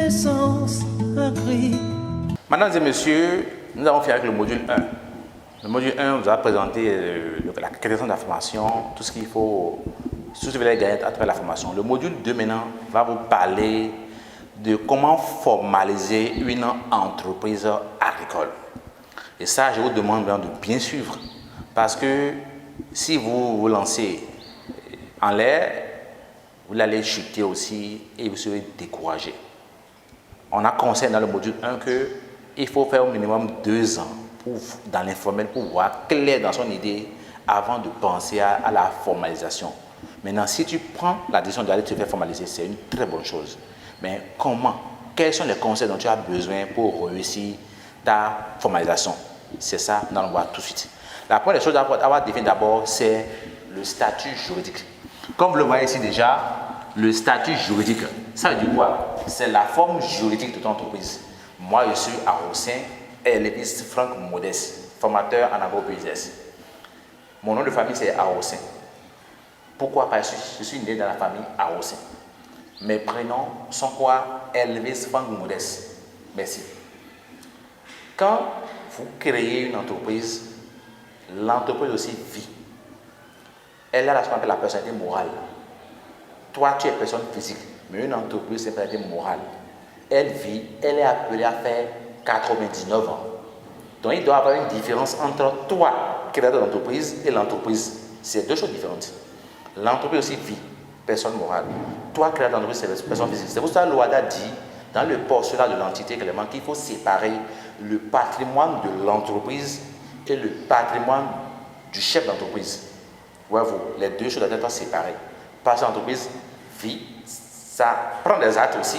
naissance, un cri. Mesdames et messieurs, nous avons fait avec le module 1. Le module 1 nous a présenté la création d'informations, tout ce qu'il faut, tout ce que vous allez gagner à travers la formation. Le module 2 maintenant va vous parler de comment formaliser une entreprise agricole. Et ça, je vous demande de bien suivre, parce que si vous vous lancez en l'air, vous allez chuter aussi et vous serez découragé. On a conseillé dans le module 1 qu'il faut faire au minimum 2 ans dans l'informel pour voir clair dans son idée avant de penser à la formalisation. Maintenant, si tu prends la décision d'aller te faire formaliser, c'est une très bonne chose. Mais comment? Quels sont les conseils dont tu as besoin pour réussir ta formalisation? C'est ça, nous allons voir tout de suite. La première chose à avoir défini d'abord, c'est le statut juridique. Comme vous le voyez ici déjà, le statut juridique, ça veut dire quoi? C'est la forme juridique de ton entreprise. Moi, je suis Arossin, éleviste Franck Modeste, formateur en agro-business. Mon nom de famille, c'est Arossin. Pourquoi? Parce que je suis né dans la famille Arossin. Mes prénoms sont quoi? Éleviste Franck Modeste. Merci. Quand vous créez une entreprise, l'entreprise aussi vit. Elle a ce qu'on appelle la personnalité morale. Toi, tu es personne physique, mais une entreprise, c'est une personnalité morale. Elle vit, elle est appelée à faire 99 ans. Donc, il doit y avoir une différence entre toi, créateur d'entreprise, et l'entreprise. C'est deux choses différentes. L'entreprise aussi vit, personne morale. Toi, créateur d'entreprise, c'est personne physique. C'est pour ça que l'OADA dit, dans le postulat de l'entité également, qu'il faut séparer le patrimoine de l'entreprise et le patrimoine du chef d'entreprise. Voyez-vous, les deux choses doivent être séparées. Parce que l'entreprise vit, ça prend des actes aussi,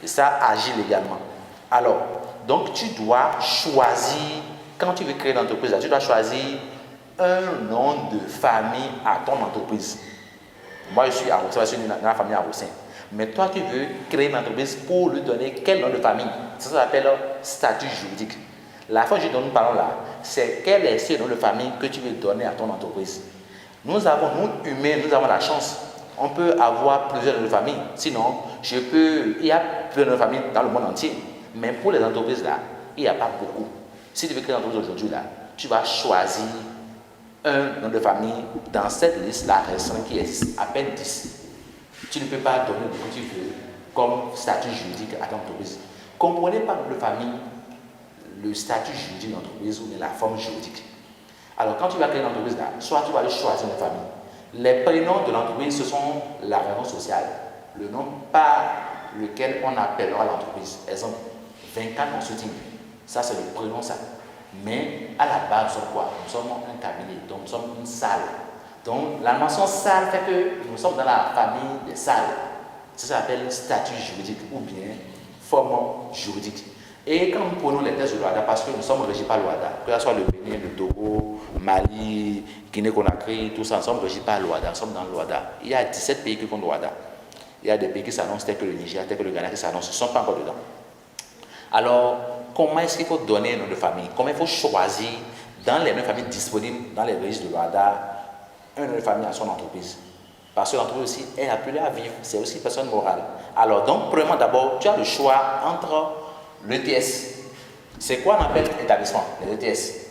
et ça agit légalement. Alors, donc tu dois choisir, quand tu veux créer une entreprise, tu dois choisir un nom de famille à ton entreprise. Moi, je suis Arossin, je suis dans la famille Arossin. Mais toi, tu veux créer une entreprise pour lui donner quel nom de famille? Ça s'appelle statut juridique. La fois dont nous parlons là, c'est quel est ce nom de famille que tu veux donner à ton entreprise. Nous, humains, nous avons la chance. On peut avoir plusieurs noms de famille. Sinon, il y a plusieurs noms de famille dans le monde entier. Mais pour les entreprises là, il n'y a pas beaucoup. Si tu veux créer une entreprise aujourd'hui là, tu vas choisir un nom de famille dans cette liste-là restreinte qui existe, à peine 10. Tu ne peux pas donner ce que tu veux comme statut juridique à ton entreprise. Comprenez pas nom de famille, le statut juridique de l'entreprise ou la forme juridique. Alors, quand tu vas créer une entreprise là, soit tu vas aller choisir une famille. Les prénoms de l'entreprise, ce sont la raison sociale, le nom par lequel on appellera l'entreprise. Exemple, 24 consulting. Ça, c'est le prénom, ça. Mais à la base, nous sommes quoi? Nous sommes un cabinet, donc nous sommes une salle. Donc, la mention salle fait que nous sommes dans la famille des salles. Ça s'appelle statut juridique ou bien forme juridique. Et quand nous prenons les tests de l'OADA, parce que nous sommes régis par l'OADA, que ce soit le Bénin, le Togo, Mali, Guinée-Conakry, tout ça, nous sommes régis par l'OADA, nous sommes dans l'OADA. Il y a 17 pays qui font l'OADA. Il y a des pays qui s'annoncent, tels que le Niger, tels que le Ghana qui s'annoncent, ils ne sont pas encore dedans. Alors, comment est-ce qu'il faut donner un nom de famille? Comment il faut choisir dans les noms de famille disponibles dans les registres de l'OADA un nom de famille à son entreprise? Parce que l'entreprise aussi est appelée à vivre, c'est aussi une personne morale. Alors, donc, premièrement, d'abord, tu as le choix entre l'ETS. C'est quoi on appelle établissement, les ETS?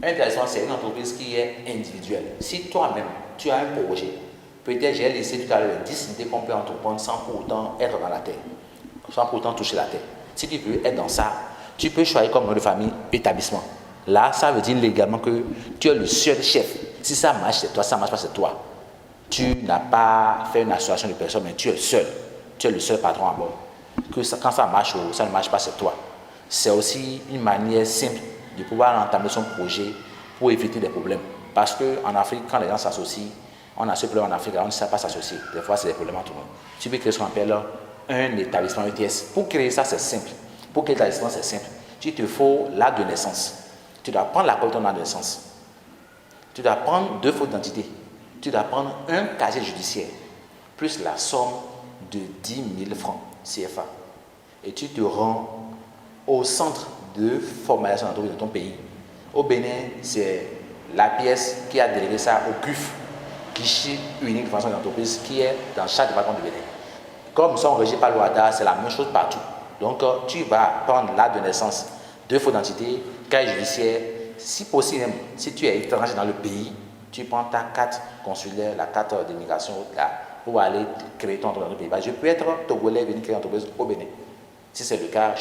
Un établissement, c'est une entreprise qui est individuelle. Si toi-même, tu as un projet, peut-être j'ai laissé tout à l'heure 10 idées qu'on peut entreprendre sans pour autant être dans la terre, sans pour autant toucher la terre. Si tu veux être dans ça, tu peux choisir comme nom de famille établissement. Là, ça veut dire légalement que tu es le seul chef. Si ça marche, c'est toi, ça ne marche pas, c'est toi. Tu n'as pas fait une association de personnes, mais tu es seul. Tu es le seul patron à bord. Quand ça marche ou ça ne marche pas, c'est toi. C'est aussi une manière simple de pouvoir entamer son projet pour éviter des problèmes. Parce qu'en Afrique, quand les gens s'associent, on a ce problème en Afrique, on ne sait pas s'associer. Des fois, c'est des problèmes entre nous. Tu peux créer ce qu'on appelle un établissement ETS. Pour créer ça, c'est simple. Pour créer l'établissement, c'est simple. Il te faut l'acte de naissance. Tu dois prendre la copie de ton acte de naissance. Tu dois prendre 2 photos d'identité. Tu dois prendre un casier judiciaire, plus la somme de 10 000 francs CFA. Et tu te rends au centre de formalisation d'entreprise de ton pays. Au Bénin, c'est la pièce qui a délégué ça au GUF, guichet unique de formation d'entreprise, qui est dans chaque département du Bénin. Comme nous sommes régis par l'OADA, c'est la même chose partout. Donc, tu vas prendre l'acte de naissance, 2 faux d'identité, casier judiciaire. Si possible, si tu es étranger dans le pays, tu prends ta carte consulaire, la carte d'immigration pour aller créer ton entreprise dans le pays. Je peux être togolais, venir créer une entreprise au Bénin. Si c'est le cas,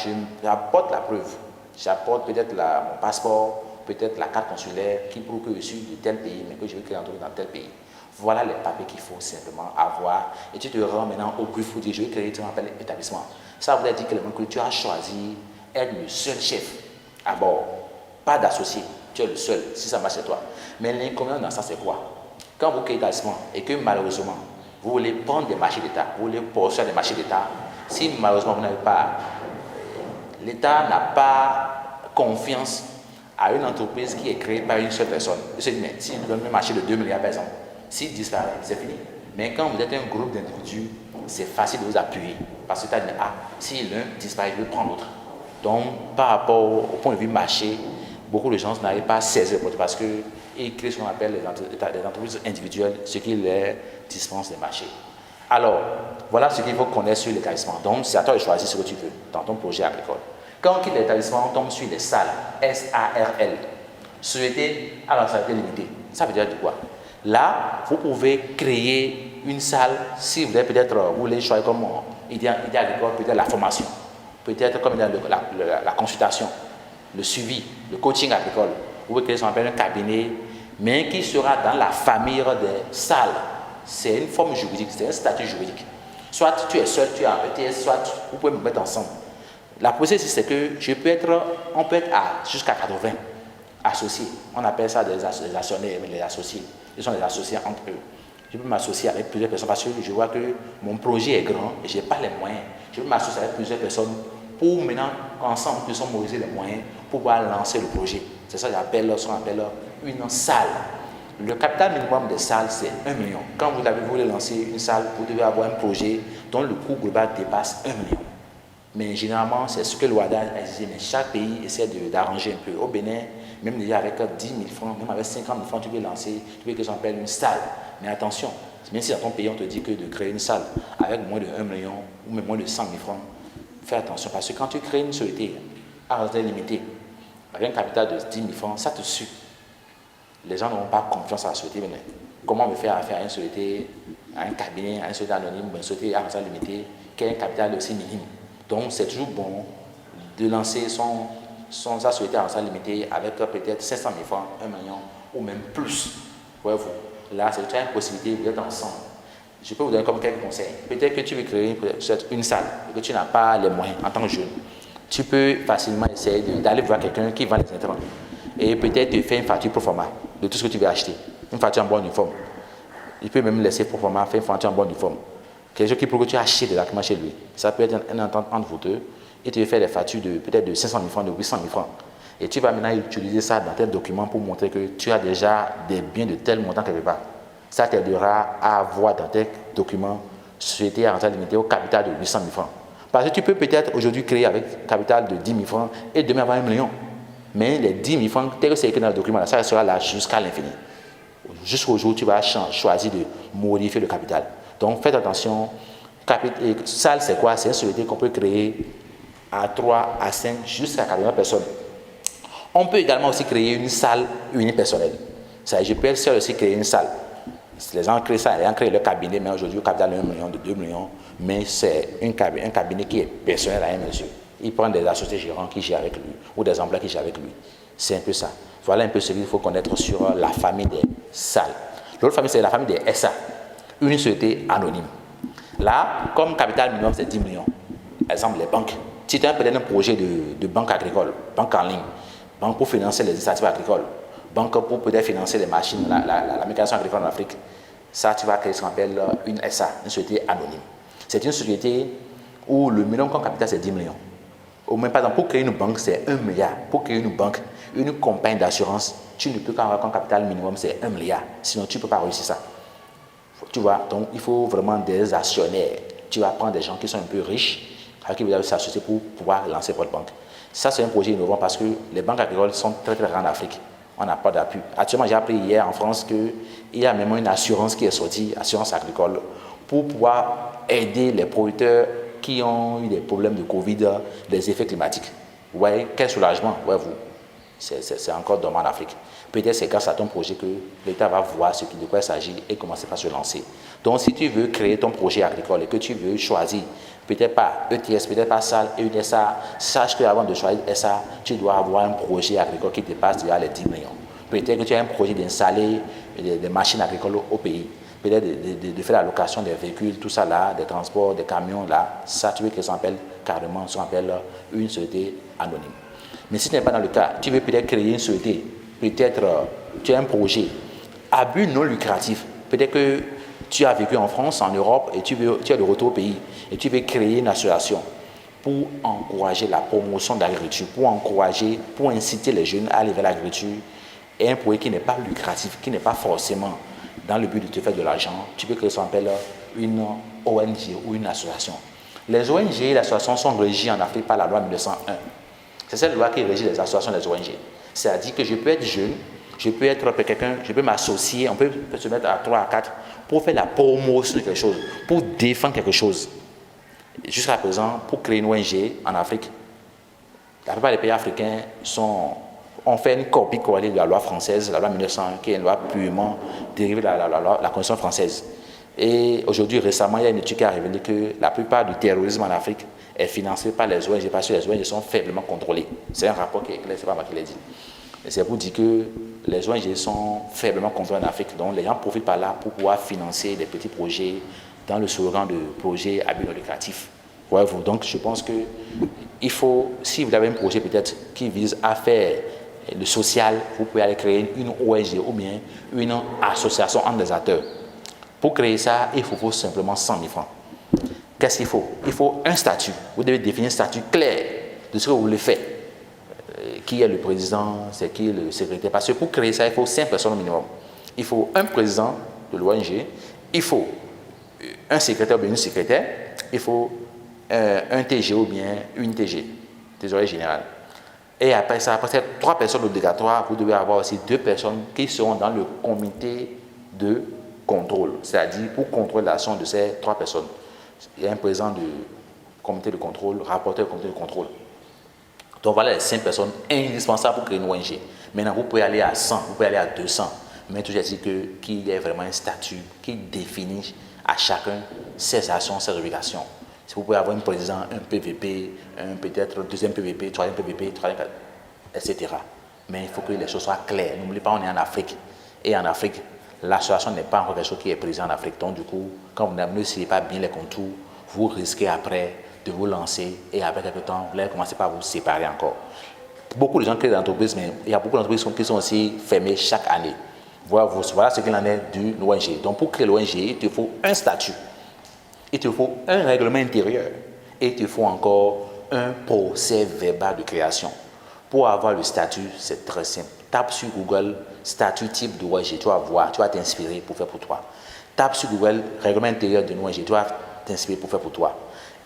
j'apporte la preuve. J'apporte peut-être mon passeport, peut-être la carte consulaire qui prouve que je suis de tel pays, mais que je veux créer une entreprise dans tel pays. Voilà les papiers qu'il faut simplement avoir. Et tu te rends maintenant au greffe pour dire je veux créer ce qu'on appelle établissement. Ça voudrait dire que tu as choisi être le seul chef à bord. Pas d'associé. Tu es le seul, si ça marche chez toi. Mais l'inconvénient dans ça, c'est quoi? Quand vous créez établissement et que malheureusement, vous voulez prendre des marchés d'État, vous voulez poursuivre des marchés d'État, si malheureusement vous n'avez pas, l'État n'a pas confiance à une entreprise qui est créée par une seule personne. Il se dit, mais si nous donnons un marché de 2 milliards par exemple, s'il disparaît, c'est fini. Mais quand vous êtes un groupe d'individus, c'est facile de vous appuyer. Parce que tu as dit, si l'un disparaît, je vais prendre l'autre. Donc, par rapport au point de vue marché, beaucoup de gens n'arrivent pas à saisir le produit parce qu'ils créent ce qu'on appelle les entreprises individuelles, ce qui les dispense des marchés. Alors, voilà ce qu'il faut connaître sur l'établissement. Donc, c'est à toi de choisir ce que tu veux dans ton projet agricole. Quand on quitte l'établissement, on tombe sur les salles, SARL, société à responsabilité limitée. Ça veut dire quoi? Là, vous pouvez créer une salle si vous voulez choisir comme idée agricole, peut-être la formation, peut-être comme la consultation, le suivi, le coaching agricole. Vous pouvez créer ce qu'on appelle un cabinet, mais qui sera dans la famille des salles. C'est une forme juridique, c'est un statut juridique. Soit tu es seul, tu as un ETS, soit vous pouvez me mettre ensemble. La procédure, c'est que on peut être jusqu'à 80 associés. On appelle ça des actionnaires, les associés. Ils sont des associés entre eux. Je peux m'associer avec plusieurs personnes parce que je vois que mon projet est grand et je n'ai pas les moyens. Je peux m'associer avec plusieurs personnes pour maintenant, ensemble, nous puissions mobiliser les moyens pour pouvoir lancer le projet. C'est ça ce qu'on appelle une salle. Le capital minimum des salles, c'est 1 million. Quand vous voulez lancer une salle, vous devez avoir un projet dont le coût global dépasse 1 million. Mais généralement, c'est ce que l'OADA a exigé. Mais chaque pays essaie d'arranger un peu. Au Bénin, même déjà avec 10 000 francs, même avec 50 000 francs, tu peux lancer, tu peux que ça s'appelle une salle. Mais attention, même si dans ton pays, on te dit que de créer une salle avec moins de 1 million ou même moins de 100 000 francs, fais attention. Parce que quand tu crées une société à résultat limité, avec un capital de 10 000 francs, ça te suit. Les gens n'auront pas confiance à la société. Mais comment me faire affaire à une société, à un cabinet, à une société anonyme, une société à résultat limité, qui a un capital aussi minime? Donc, c'est toujours bon de lancer sa société à résultat limité avec peut-être 500 000 francs, 1 million ou même plus. Voyez-vous, là, c'est une possibilité, vous êtes ensemble. Je peux vous donner comme quelques conseils. Peut-être que tu veux créer une salle et que tu n'as pas les moyens en tant que jeune. Tu peux facilement essayer d'aller voir quelqu'un qui vend les intrants et peut-être te faire une facture pro forma de tout ce que tu veux acheter. Une facture en bon uniforme. Il peut même laisser pro forma faire une facture en bon uniforme. Quelque chose qui prouve que tu as acheté des documents chez lui. Ça peut être une entente entre vous deux et tu veux faire des factures peut-être de 500 000 francs, de 800 000 francs. Et tu vas maintenant utiliser ça dans tes documents pour montrer que tu as déjà des biens de tel montant quelque part. Ça t'aidera à avoir dans tes documents société à rentable limité au capital de 800 000 francs. Parce que tu peux peut-être aujourd'hui créer avec capital de 10 000 francs et demain avoir 1 million. Mais les 10 000 francs, tel que c'est écrit dans le document, ça restera là jusqu'à l'infini. Jusqu'au jour où tu vas choisir de modifier le capital. Donc faites attention. Salle, c'est quoi? C'est une société qu'on peut créer à 3, à 5, jusqu'à 80 personnes. On peut également aussi créer une salle unipersonnelle. Je peux seul aussi créer une salle. Les gens créent ça, ils ont créé le cabinet, mais aujourd'hui, le capital de 1 million, de 2 millions, mais c'est un cabinet qui est personnel à un monsieur. Il prend des associés gérants qui gèrent avec lui, ou des emplois qui gèrent avec lui. C'est un peu ça. Voilà un peu ce qu'il faut connaître sur la famille des salles. L'autre famille, c'est la famille des SA, une société anonyme. Là, comme capital minimum, c'est 10 millions. Par exemple, les banques. Si tu as peut-être un projet de banque agricole, banque en ligne, banque pour financer les initiatives agricoles, banque pour peut-être financer les machines, la mécanisation agricole en Afrique, ça, tu vas créer ce qu'on appelle une SA, une société anonyme. C'est une société où le minimum comme capital, c'est 10 millions. Au moins, par exemple, pour créer une banque, c'est 1 milliard. Pour créer une banque, une compagnie d'assurance, tu ne peux qu'avoir comme capital minimum, c'est 1 milliard. Sinon, tu ne peux pas réussir ça. Tu vois, donc il faut vraiment des actionnaires. Tu vas prendre des gens qui sont un peu riches, avec qui vous allez s'associer pour pouvoir lancer votre banque. Ça, c'est un projet innovant parce que les banques agricoles sont très très rares en Afrique. On n'a pas d'appui. Actuellement, j'ai appris hier en France qu'il y a même une assurance qui est sortie, assurance agricole, pour pouvoir aider les producteurs qui ont eu des problèmes de Covid, des effets climatiques. Vous voyez, quel soulagement, voyez-vous. C'est encore dommage en Afrique. Peut-être c'est grâce à ton projet que l'État va voir de quoi il s'agit et commencer par se lancer. Donc, si tu veux créer ton projet agricole et que tu veux choisir, peut-être pas ETS, peut-être pas SAL et une SA, sache qu'avant de choisir SA, tu dois avoir un projet agricole qui dépasse déjà les 10 millions. Peut-être que tu as un projet d'installer des machines agricoles au pays. Peut-être de faire la location des véhicules, tout ça là, des transports, des camions là. Ça, tu veux que ça s'appelle carrément, ça s'appelle une société anonyme. Mais si ce n'est pas dans le cas, tu veux peut-être créer une société, peut-être tu as un projet à but non lucratif. Peut-être que tu as vécu en France, en Europe, et tu es de retour au pays, et tu veux créer une association pour encourager la promotion de l'agriculture, pour inciter les jeunes à aller vers l'agriculture, et un projet qui n'est pas lucratif, qui n'est pas forcément dans le but de te faire de l'argent, tu peux créer ce qu'on appelle une ONG ou une association. Les ONG et les associations sont régies en Afrique par la loi 1901. C'est cette loi qui régit les associations des ONG. C'est-à-dire que je peux être jeune, je peux être quelqu'un, je peux m'associer, on peut se mettre à 3 à 4 pour faire la promotion de quelque chose, pour défendre quelque chose. Jusqu'à présent, pour créer une ONG en Afrique, la plupart des pays africains ont fait une copie collée de la loi française, la loi 1901, qui est une loi purement dérivée de la Constitution française. Et aujourd'hui, récemment, il y a une étude qui a révélé que la plupart du terrorisme en Afrique est financé par les ONG parce que les ONG sont faiblement contrôlées. C'est un rapport qui est clair, ce n'est pas moi qui l'ai dit. Et c'est pour dire que les ONG sont faiblement contrôlées en Afrique. Donc les gens profitent par là pour pouvoir financer des petits projets dans le slogan de projets à but non lucratif. Voyez-vous, donc je pense que il faut, si vous avez un projet peut-être qui vise à faire le social, vous pouvez aller créer une ONG ou bien une association entre des acteurs. Pour créer ça, il faut simplement 100 000 francs. Qu'est-ce qu'il faut? Il faut un statut. Vous devez définir un statut clair de ce que vous voulez faire. Qui est le président, c'est qui le secrétaire. Parce que pour créer ça, il faut 5 personnes au minimum. Il faut un président de l'ONG, il faut un secrétaire ou bien une secrétaire, il faut un TG ou bien une TG, trésorier général. Et après ça, après ces 3 personnes obligatoires, vous devez avoir aussi 2 personnes qui seront dans le comité de contrôle, c'est-à-dire pour contrôler l'action de ces 3 personnes. Il y a un président du comité de contrôle, rapporteur du comité de contrôle. Donc voilà les 5 personnes indispensables pour créer une ONG. Maintenant, vous pouvez aller à 100, vous pouvez aller à 200, mais toujours dit qu'il y ait vraiment un statut qui définit à chacun ses actions, ses obligations. Si vous pouvez avoir un président, un PVP, peut-être un deuxième PVP, troisième PVP, etc. Mais il faut que les choses soient claires. N'oubliez pas, on est en Afrique. Et en Afrique, l'association n'est pas encore quelque chose qui est présent en Afrique. Donc du coup, quand vous ne suivez pas bien les contours, vous risquez après de vous lancer et après quelques temps, vous allez commencer par vous séparer encore. Beaucoup de gens créent des entreprises, mais il y a beaucoup d'entreprises qui sont aussi fermées chaque année. Voilà ce qu'il en est d'une ONG. Donc pour créer l'ONG, il te faut un statut, il te faut un règlement intérieur et il te faut encore un procès verbal de création. Pour avoir le statut, c'est très simple. Tape sur Google statut type de ONG, tu vas voir, tu vas t'inspirer pour faire pour toi. Tape sur Google règlement intérieur de ONG, tu vas t'inspirer pour faire pour toi.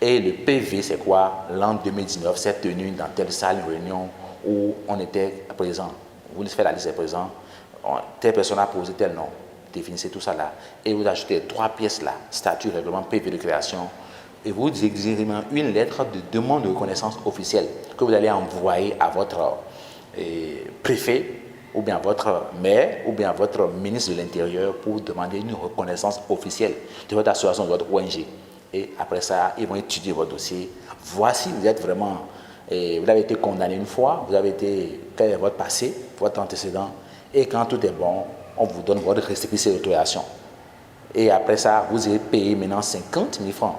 Et le PV, c'est quoi? L'an 2019, c'est tenu dans telle salle, une réunion où on était présent. Vous faites la liste des présents, telle personne a posé tel nom, définissez tout ça là. Et vous ajoutez 3 pièces là, statut, règlement, PV de création. Et vous exigez une lettre de demande de reconnaissance officielle que vous allez envoyer à votre préfet, ou bien votre maire, ou bien votre ministre de l'Intérieur pour demander une reconnaissance officielle de votre association, de votre ONG. Et après ça, ils vont étudier votre dossier. Voici, vous êtes vraiment, vous avez été condamné une fois, vous avez été, quel est votre passé, votre antécédent, et quand tout est bon, on vous donne votre récépissé d'autorisation. Et après ça, vous allez payer maintenant 50 000 francs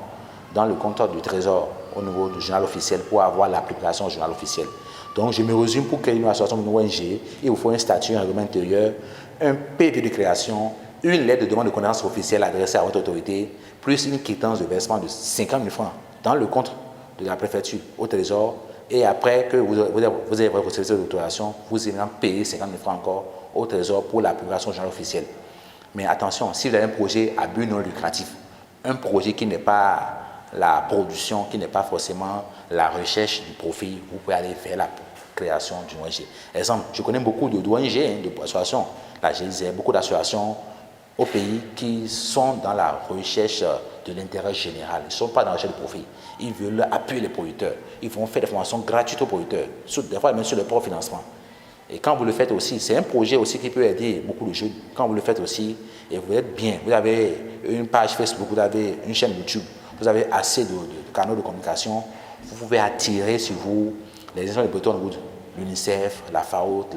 dans le compte du Trésor au niveau du journal officiel pour avoir l'application au journal officiel. Donc, je me résume, pour créer une association, une ONG, il vous faut un statut, un règlement intérieur, un PV de création, une lettre de demande de connaissance officielle adressée à votre autorité, plus une quittance de versement de 50 000 francs dans le compte de la préfecture au Trésor. Et après que vous avez votre service d'autorisation, vous allez payer 50 000 francs encore au Trésor pour la publication au journal officiel. Mais attention, si vous avez un projet à but non lucratif, un projet qui n'est pas la production, qui n'est pas forcément la recherche du profit, vous pouvez aller faire la création d'une ONG. Exemple, je connais beaucoup d'ONG, d'associations. Là, je disais beaucoup d'associations au pays qui sont dans la recherche de l'intérêt général. Ils ne sont pas dans la recherche de profit. Ils veulent appuyer les producteurs. Ils vont faire des formations gratuites aux producteurs, des fois même sur le propre financement. Et quand vous le faites aussi, c'est un projet aussi qui peut aider beaucoup de jeunes. Quand vous le faites aussi, et vous êtes bien, vous avez une page Facebook, vous avez une chaîne YouTube, vous avez assez de canaux de communication, vous pouvez attirer sur vous les institutions de producteurs, l'UNICEF, la FAO,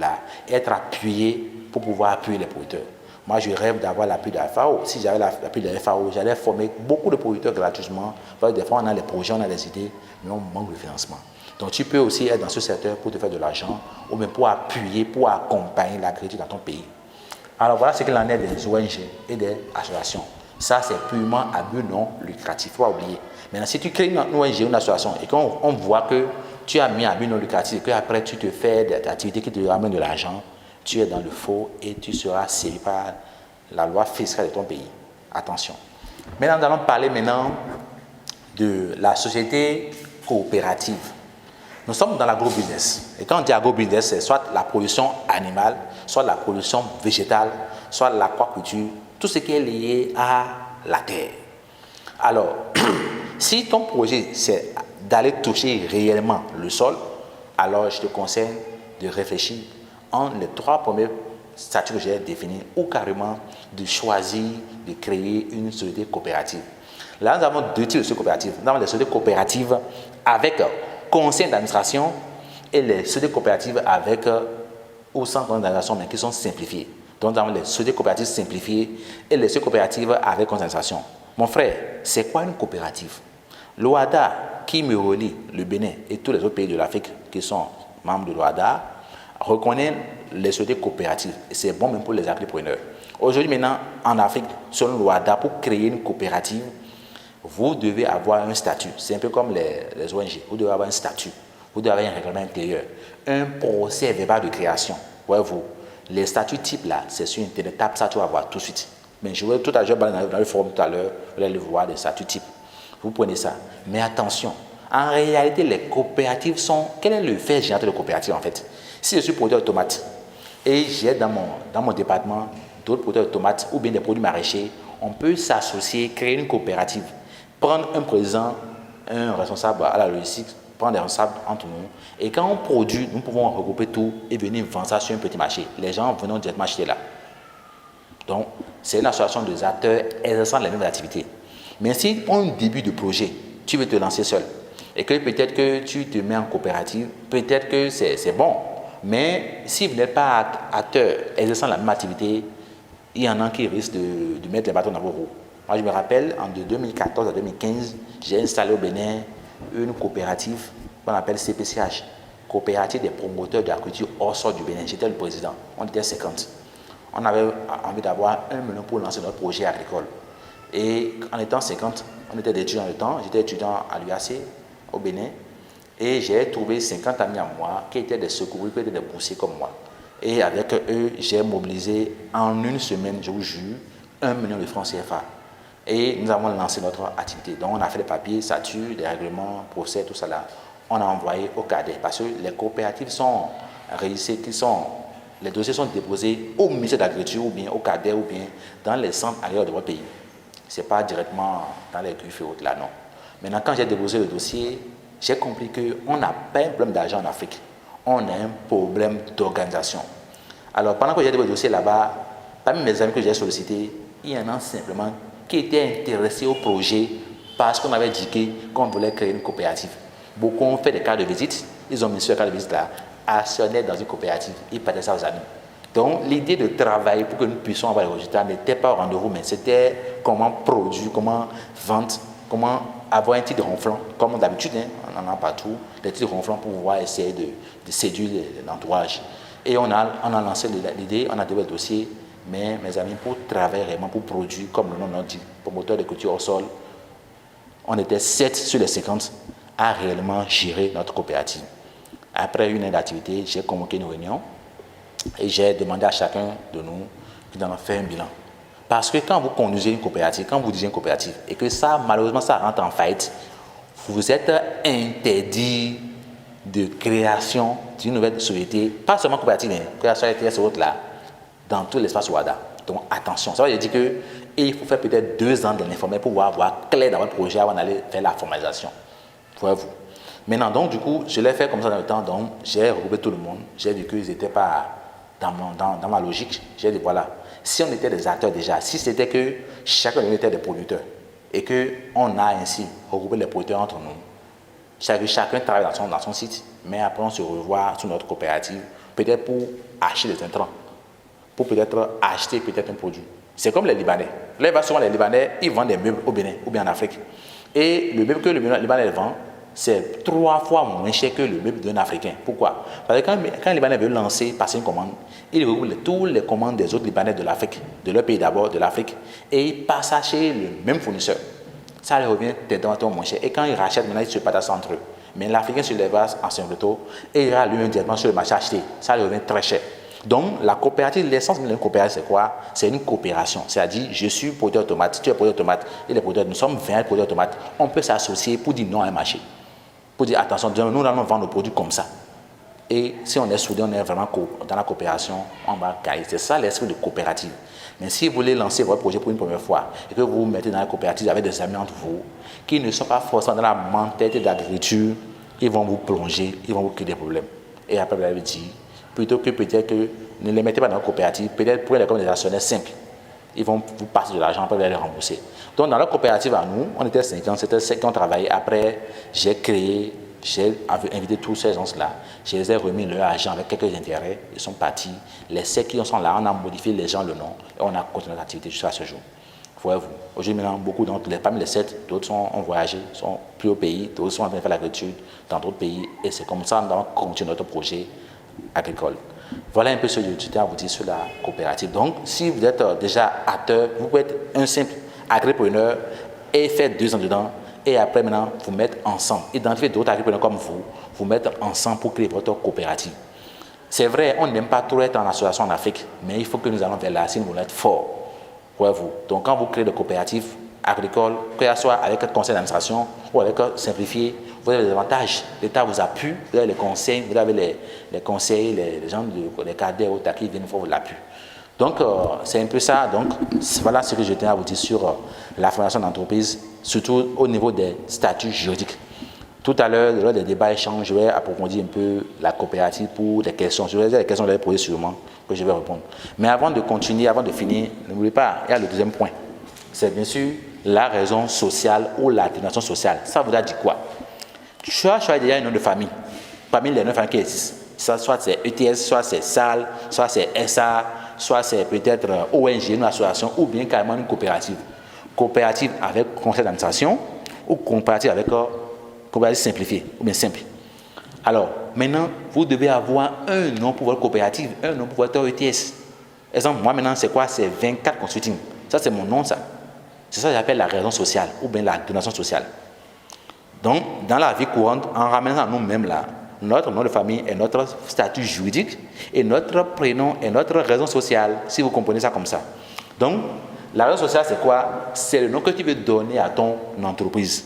être appuyé pour pouvoir appuyer les producteurs. Moi, je rêve d'avoir l'appui de la FAO. Si j'avais l'appui de la FAO, j'allais former beaucoup de producteurs gratuitement. Parce que des fois, on a les projets, on a les idées, mais on manque de financement. Donc, tu peux aussi être dans ce secteur pour te faire de l'argent ou même pour appuyer, pour accompagner l'agriculture dans ton pays. Alors, voilà ce qu'il en est des ONG et des associations. Ça, c'est purement à but non lucratif, il ne faut pas oublier. Maintenant, si tu crées une ONG, une association, et qu'on voit que tu as mis à but non lucratif et qu'après tu te fais des activités qui te ramènent de l'argent, tu es dans le faux et tu seras sévi par la loi fiscale de ton pays. Attention. Maintenant, nous allons parler de la société coopérative. Nous sommes dans l'agro-business. Et quand on dit agro-business, c'est soit la production animale, soit la production végétale, soit l'aquaculture, tout ce qui est lié à la terre. Alors, si ton projet, c'est d'aller toucher réellement le sol, alors je te conseille de réfléchir en les 3 premiers statuts que j'ai définis ou carrément de choisir de créer une société coopérative. Là, nous avons 2 types de sociétés coopératives. Nous avons les sociétés coopératives avec conseil d'administration et les sociétés coopératives avec ou sans conseil d'administration, mais qui sont simplifiées. Donc, nous avons les sociétés coopératives simplifiées et les sociétés coopératives avec conseil d'administration. Mon frère, c'est quoi une coopérative? L'OHADA, qui me relie le Bénin et tous les autres pays de l'Afrique qui sont membres de l'OHADA, reconnaît les sociétés coopératives. Et c'est bon même pour les agripreneurs. Aujourd'hui, maintenant, en Afrique, selon l'OHADA, pour créer une coopérative, vous devez avoir un statut. C'est un peu comme les ONG. Vous devez avoir un statut. Vous devez avoir un règlement intérieur. Un procès verbal de création. Voyez-vous, les statuts types là, c'est sur Internet. Tape ça, tu vas voir tout de suite. Mais je vais tout à l'heure dans le forum tout à l'heure, vous allez le voir, les statuts types. Vous prenez ça. Mais attention, en réalité, les coopératives sont... Quel est le fait générateur de coopérative en fait? Si je suis producteur de tomates et j'ai dans mon département d'autres producteurs de tomates ou bien des produits maraîchers, on peut s'associer, créer une coopérative, prendre un président, un responsable à la logistique, prendre des responsables entre nous. Et quand on produit, nous pouvons regrouper tout et venir vendre ça sur un petit marché. Les gens venons directement acheter là. Donc, c'est une association des acteurs exerçant les mêmes activités. Mais si pour un début de projet, tu veux te lancer seul et que peut-être que tu te mets en coopérative, peut-être que c'est bon. Mais si vous n'êtes pas acteur exerçant la même activité, il y en a qui risquent de mettre les bâtons dans vos roues. Moi, je me rappelle, de 2014 à 2015, j'ai installé au Bénin une coopérative qu'on appelle CPCH, Coopérative des promoteurs de l'agriculture hors sol du Bénin. J'étais le président, on était 50. On avait envie d'avoir 1 million pour lancer notre projet agricole. Et en étant 50, on était des étudiants en temps, j'étais étudiant à l'UAC au Bénin, et j'ai trouvé 50 amis à moi qui étaient des secourus, qui étaient des boursiers comme moi. Et avec eux, j'ai mobilisé en une semaine, je vous jure, 1 million de francs CFA. Et nous avons lancé notre activité. Donc on a fait les papiers, statut, les règlements, procès, tout ça là. On a envoyé au CADER parce que les coopératives sont réalisées, les dossiers sont déposés au ministère de l'Agriculture ou bien au CADER ou bien dans les centres ailleurs de votre pays. Ce n'est pas directement dans les griffes et autres là, non. Maintenant, quand j'ai déposé le dossier, j'ai compris qu'on n'a pas un problème d'argent en Afrique. On a un problème d'organisation. Alors, pendant que j'ai déposé le dossier là-bas, parmi mes amis que j'ai sollicités, il y en a simplement qui étaient intéressés au projet parce qu'on avait dit qu'on voulait créer une coopérative. Beaucoup ont fait des cartes de visite, ils ont mis sur les cartes de visite là, actionnaires dans une coopérative, ils partaient ça aux amis. Donc, l'idée de travailler pour que nous puissions avoir les résultats n'était pas au rendez-vous, mais c'était comment produire, comment vendre, comment avoir un titre ronflant, comme d'habitude, on en a partout, des titres ronflants pour pouvoir essayer de séduire l'entourage. Et on a lancé l'idée, on a développé le dossier, mais mes amis, pour travailler vraiment, pour produire, comme le nom l'a dit, promoteur de culture au sol, on était 7 sur les 50 à réellement gérer notre coopérative. Après une année d'activité, j'ai convoqué une réunion et j'ai demandé à chacun de nous d'en faire un bilan. Parce que quand vous conduisez une coopérative, quand vous dirigez une coopérative, et que ça, malheureusement, ça rentre en faillite, vous êtes interdit de création d'une nouvelle société, pas seulement coopérative, mais création de autres là, dans tout l'espace WADA. Donc attention, ça veut dire Et il faut faire peut-être 2 ans de l'informel pour avoir clair dans votre projet avant d'aller faire la formalisation. Voyez-vous. Maintenant, donc, du coup, je l'ai fait comme ça dans le temps. Donc, j'ai regroupé tout le monde. J'ai vu qu'ils n'étaient pas dans ma logique. J'ai dit, voilà, si on était des acteurs déjà, si c'était que chacun de nous était des producteurs et qu'on a ainsi regroupé les producteurs entre nous, chacun travaille dans son site, mais après on se revoit sur notre coopérative, peut-être pour acheter des intrants, pour peut-être acheter peut-être un produit. C'est comme les Libanais. Là, souvent les Libanais, ils vendent des meubles au Bénin ou bien en Afrique. Et le meuble que le Libanais vend, c'est 3 fois moins cher que le meuble d'un Africain. Pourquoi? Parce que quand les Libanais veulent lancer, passer une commande, ils regroupent toutes les commandes des autres Libanais de l'Afrique, de leur pays d'abord, de l'Afrique, et ils passent ça chez le même fournisseur. Ça leur revient tellement moins cher. Et quand ils rachètent, maintenant, ils se partagent entre eux. Mais l'Africain se lève en Saint-Cloto et il ira lui directement sur le marché acheter. Ça lui revient très cher. Donc, la coopérative, l'essence de la coopérative, c'est quoi? C'est une coopération. C'est-à-dire, je suis producteur de tomates, tu es producteur de tomates, et les producteurs, nous sommes 20 producteurs de tomates. On peut s'associer pour dire non à un marché. Pour dire, attention, nous allons vendre nos produits comme ça. Et si on est soudés, on est vraiment dans la coopération, on va gagner. C'est ça l'esprit de coopérative. Mais si vous voulez lancer votre projet pour une première fois et que vous vous mettez dans la coopérative avec des amis entre vous qui ne sont pas forcément dans la mentalité d'agriculture, ils vont vous plonger, ils vont vous créer des problèmes. Et après, vous avez dit, plutôt que peut-être que ne les mettez pas dans la coopérative, peut-être prenez comme des actionnaires simples. Ils vont vous passer de l'argent, après vous allez les rembourser. Donc dans la coopérative à nous, on était 50, c'était 5 qui ont travaillé. Après, j'ai invité tous ces gens-là. Je les ai remis leur argent avec quelques intérêts. Ils sont partis. Les 7 qui sont là, on a modifié les gens le nom et on a continué l'activité jusqu'à ce jour. Voyez-vous. Aujourd'hui, maintenant, beaucoup d'entre les parmi les 7, d'autres ont voyagé, sont plus au pays, d'autres sont en train de faire l'agriculture dans d'autres pays. Et c'est comme ça qu'on va continuer notre projet agricole. Voilà un peu ce que je tiens à vous dire sur la coopérative. Donc, si vous êtes déjà acteur, vous pouvez être un simple agripreneur et faire 2 ans dedans. Et après, maintenant, vous mettre ensemble. Identifier d'autres agripreneurs comme vous mettre ensemble pour créer votre coopérative. C'est vrai, on n'aime pas trop être en association en Afrique, mais il faut que nous allons vers là si nous voulons être forts. Voyez-vous. Donc, quand vous créez des coopératives agricoles, que ce soit avec un conseil d'administration ou avec un simplifié, vous avez des avantages. L'État vous appuie, vous avez les conseils, vous avez les conseils, les gens, les cadres qui viennent faire l'appui. Donc, c'est un peu ça. Donc, voilà ce que je tiens à vous dire sur la formation d'entreprise, surtout au niveau des statuts juridiques. Tout à l'heure, lors des débats échanges, je vais approfondir un peu la coopérative pour des questions. Je vais dire les questions que vous allez poser sûrement, que je vais répondre. Mais avant de continuer, avant de finir, n'oubliez pas, il y a le deuxième point. C'est bien sûr la raison sociale ou la dénomination sociale. Ça voudra dire quoi? Tu as choisi déjà un nom de famille, parmi les noms de famille qui existent. Soit c'est ETS, soit c'est SAL, soit c'est SA, soit c'est peut-être ONG, une association, ou bien carrément une coopérative. Coopérative avec conseil d'administration, ou coopérative avec coopérative simplifiée, ou bien simple. Alors, maintenant, vous devez avoir un nom pour votre coopérative, un nom pour votre ETS. Exemple, moi maintenant, c'est quoi? C'est 24 Consulting. Ça, c'est mon nom, ça. C'est ça que j'appelle la raison sociale, ou bien la donation sociale. Donc, dans la vie courante, en ramenant à nous-mêmes là, notre nom de famille est notre statut juridique et notre prénom est notre raison sociale, si vous comprenez ça comme ça. Donc, la raison sociale, c'est quoi? C'est le nom que tu veux donner à ton entreprise.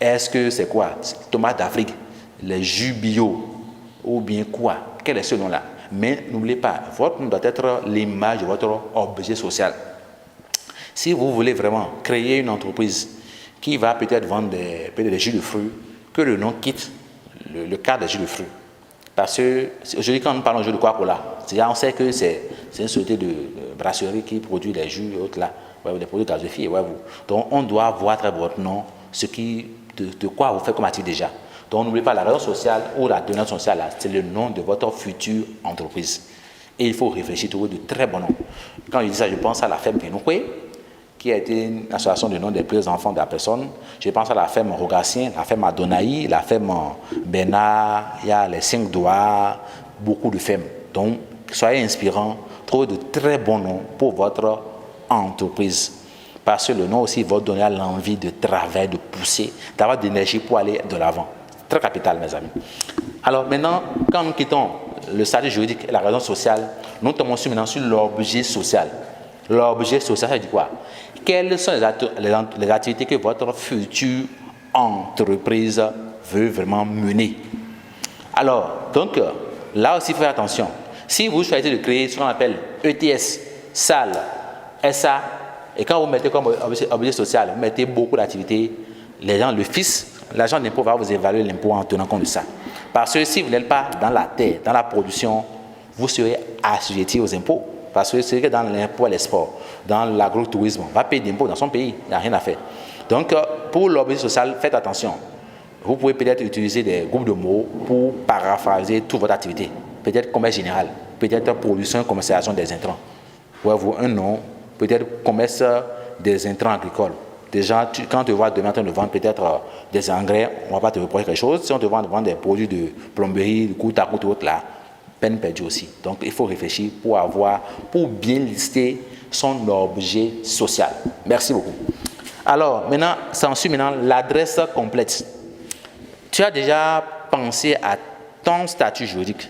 Est-ce que c'est quoi? Tomates d'Afrique, les jus bio, ou bien quoi? Quel est ce nom-là? Mais n'oubliez pas, votre nom doit être l'image de votre objet social. Si vous voulez vraiment créer une entreprise qui va peut-être vendre des jus de fruits, que le nom quitte le cadre des jus de fruits. Parce que aujourd'hui, quand nous parlons de jus de Coca-Cola, on sait que c'est une société de brasserie qui produit des jus et autres là, des produits gazéifiés. Donc, on doit voir à travers votre nom de quoi vous faites comme activité déjà. Donc, n'oubliez pas, la raison sociale ou la donation sociale, c'est le nom de votre future entreprise. Et il faut réfléchir, trouver de très bons noms. Quand je dis ça, je pense à la ferme Pénouquet, qui a été une association de noms des plus enfants de la personne. Je pense à la ferme Rogatien, la ferme Adonaï, la ferme Bernard, il y a les 5 doigts, beaucoup de fermes. Donc, soyez inspirants, trouvez de très bons noms pour votre entreprise. Parce que le nom aussi va donner l'envie de travailler, de pousser, d'avoir de l'énergie pour aller de l'avant. Très capital, mes amis. Alors maintenant, quand nous quittons le statut juridique et la raison sociale, nous tombons maintenant sur l'objet social. L'objet social, ça dit quoi? Quelles sont les activités que votre future entreprise veut vraiment mener? Alors, donc, là aussi, il faut faire attention. Si vous choisissez de créer ce qu'on appelle ETS, SAL, SA, Et quand vous mettez comme objet social, vous mettez beaucoup d'activités, les gens, l'agent d'impôt va vous évaluer l'impôt en tenant compte de ça. Parce que si vous n'êtes pas dans la terre, dans la production, vous serez assujetti aux impôts. Parce que c'est que dans l'impôt à l'export, dans l'agrotourisme, on va payer d'impôts dans son pays, il n'y a rien à faire. Donc, pour l'objet social, faites attention. Vous pouvez peut-être utiliser des groupes de mots pour paraphraser toute votre activité. Peut-être commerce général, peut-être production et commercialisation des intrants. Voyez-vous, un nom, peut-être commerce des intrants agricoles. Déjà, quand tu vas demain en train de vendre peut-être des engrais, on ne va pas te reprocher quelque chose. Si on te vend des produits de plomberie, de côte à côte, autre là, peine perdue aussi. Donc, il faut réfléchir pour bien lister son objet social. Merci beaucoup. Alors, maintenant, s'ensuit maintenant l'adresse complète. Tu as déjà pensé à ton statut juridique,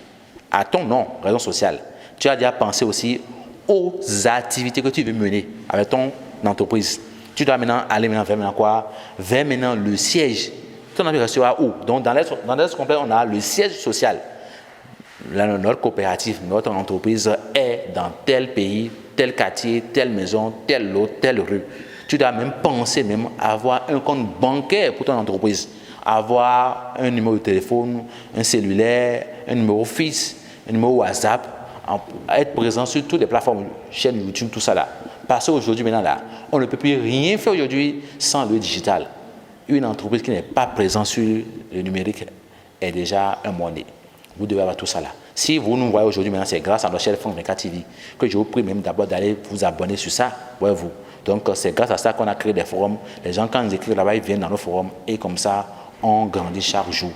à ton nom, raison sociale. Tu as déjà pensé aussi aux activités que tu veux mener avec ton entreprise. Tu dois maintenant aller vers maintenant quoi? Vers maintenant le siège. Ton entreprise sera où? Donc, dans l'adresse complète, on a le siège social. Notre coopérative, notre entreprise est dans tel pays, tel quartier, telle maison, telle lot, telle rue. Tu dois même penser à avoir un compte bancaire pour ton entreprise, avoir un numéro de téléphone, un cellulaire, un numéro fixe, un numéro WhatsApp, être présent sur toutes les plateformes, chaîne YouTube, tout ça là. Parce qu'aujourd'hui, maintenant là, on ne peut plus rien faire aujourd'hui sans le digital. Une entreprise qui n'est pas présente sur le numérique est déjà un monnaie. Vous devez avoir tout ça là. Si vous nous voyez aujourd'hui, maintenant, c'est grâce à notre chaîne France 24 TV que je vous prie même d'abord d'aller vous abonner sur ça, voyez-vous. Donc, c'est grâce à ça qu'on a créé des forums. Les gens, quand ils écrivent là-bas, ils viennent dans nos forums et comme ça, on grandit chaque jour.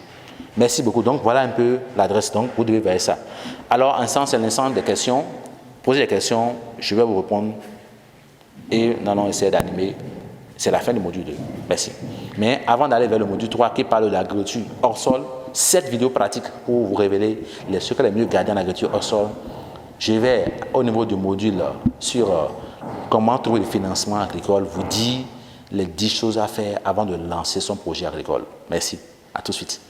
Merci beaucoup. Donc, voilà un peu l'adresse. Donc, vous devez voir ça. Alors, c'est l'instant des questions. Posez des questions, je vais vous répondre et nous allons essayer d'animer. C'est la fin du module 2. Merci. Mais avant d'aller vers le module 3 qui parle de l'agriculture hors sol, 7 vidéos pratiques pour vous révéler les secrets les mieux gardés en agriculture hors sol. Je vais, au niveau du module sur comment trouver le financement agricole, vous dire les 10 choses à faire avant de lancer son projet agricole. Merci. À tout de suite.